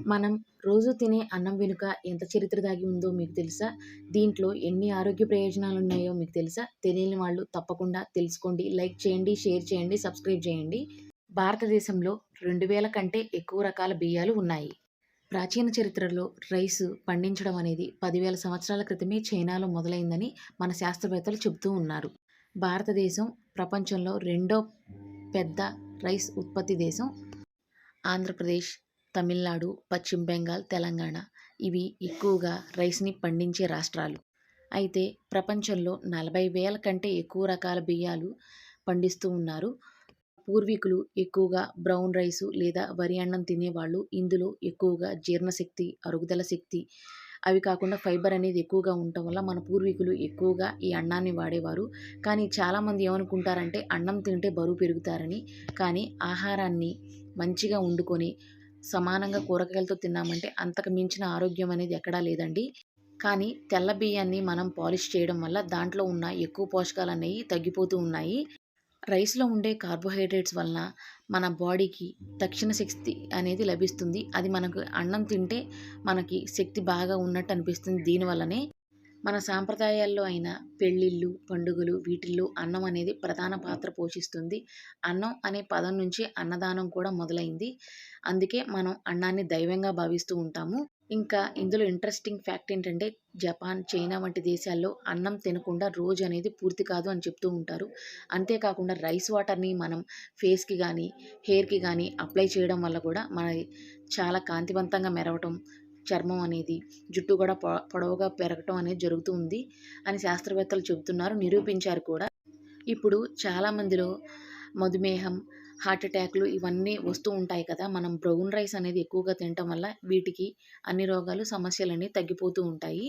మనం రోజు తినే అన్నం వెనుక ఎంత చరిత్ర దాగి ఉందో మీకు తెలుసా? దీంట్లో ఎన్ని ఆరోగ్య ప్రయోజనాలున్నాయో మీకు తెలుసా? తెలియని వాళ్ళు తప్పకుండా తెలుసుకోండి. లైక్ చేయండి, షేర్ చేయండి, సబ్స్క్రైబ్ చేయండి. భారతదేశంలో 2000 కంటే ఎక్కువ రకాల బియ్యాలు ఉన్నాయి. ప్రాచీన చరిత్రలో రైసు పండించడం అనేది 10,000 సంవత్సరాల క్రితమే చైనాలో మొదలైందని మన శాస్త్రవేత్తలు చెబుతూ ఉన్నారు. భారతదేశం ప్రపంచంలో రెండో పెద్ద రైస్ ఉత్పత్తి దేశం. ఆంధ్రప్రదేశ్, తమిళనాడు, పశ్చిమ బెంగాల్, తెలంగాణ ఇవి ఎక్కువగా రైస్‌ని పండించే రాష్ట్రాలు. అయితే ప్రపంచంలో 40,000 కంటే ఎక్కువ రకాల బియ్యాలు పండిస్తూ ఉన్నారు. పూర్వీకులు ఎక్కువగా బ్రౌన్ రైసు లేదా వరి అన్నం తినేవాళ్ళు. ఇందులో ఎక్కువగా జీర్ణశక్తి, అరుగుదల శక్తి, అవి కాకుండా ఫైబర్ అనేది ఎక్కువగా ఉండటం వల్ల మన పూర్వీకులు ఎక్కువగా ఈ అన్నాన్ని వాడేవారు. కానీ చాలామంది ఏమనుకుంటారంటే అన్నం తింటే బరువు పెరుగుతారని. కానీ ఆహారాన్ని మంచిగా వండుకొని సమానంగా కూరగాయలతో తిన్నామంటే అంతకు మించిన ఆరోగ్యం అనేది ఎక్కడా లేదండి. కానీ తెల్ల బియ్యాన్ని మనం పాలిష్ చేయడం వల్ల దాంట్లో ఉన్న ఎక్కువ పోషకాలనేవి తగ్గిపోతూ ఉన్నాయి. రైస్‌లో ఉండే కార్బోహైడ్రేట్స్ వలన మన బాడీకి తక్షణ శక్తి అనేది లభిస్తుంది. అది మనకు అన్నం తింటే మనకి శక్తి బాగా ఉన్నట్టు అనిపిస్తుంది దీనివల్లనే. మన సాంప్రదాయాల్లో అయిన పెళ్ళిళ్ళు, పండుగలు వీటిల్లో అన్నం అనేది ప్రధాన పాత్ర పోషిస్తుంది. అన్నం అనే పదం నుంచి అన్నదానం కూడా మొదలైంది. అందుకే మనం అన్నాన్ని దైవంగా భావిస్తూ ఉంటాము. ఇంకా ఇందులో ఇంట్రెస్టింగ్ ఫ్యాక్ట్ ఏంటంటే జపాన్, చైనా వంటి దేశాల్లో అన్నం తినకుండా రోజు అనేది పూర్తి కాదు అని చెప్తూ ఉంటారు. అంతేకాకుండా రైస్ వాటర్‌ని మనం ఫేస్‌కి గానీ, హెయిర్‌కి గానీ అప్లై చేయడం వల్ల కూడా మనది చాలా కాంతివంతంగా మెరవటం, చర్మం అనేది, జుట్టు కూడా పొడవుగా పెరగటం అనేది జరుగుతూ ఉంది అని శాస్త్రవేత్తలు చెబుతున్నారు, నిరూపించారు కూడా. ఇప్పుడు చాలామందిలో మధుమేహం, హార్ట్ అటాక్‌లు ఇవన్నీ వస్తూ ఉంటాయి కదా! మనం బ్రౌన్ రైస్ అనేది ఎక్కువగా తినటం వల్ల వీటికి అన్ని రోగాలు, సమస్యలన్నీ తగ్గిపోతూ ఉంటాయి.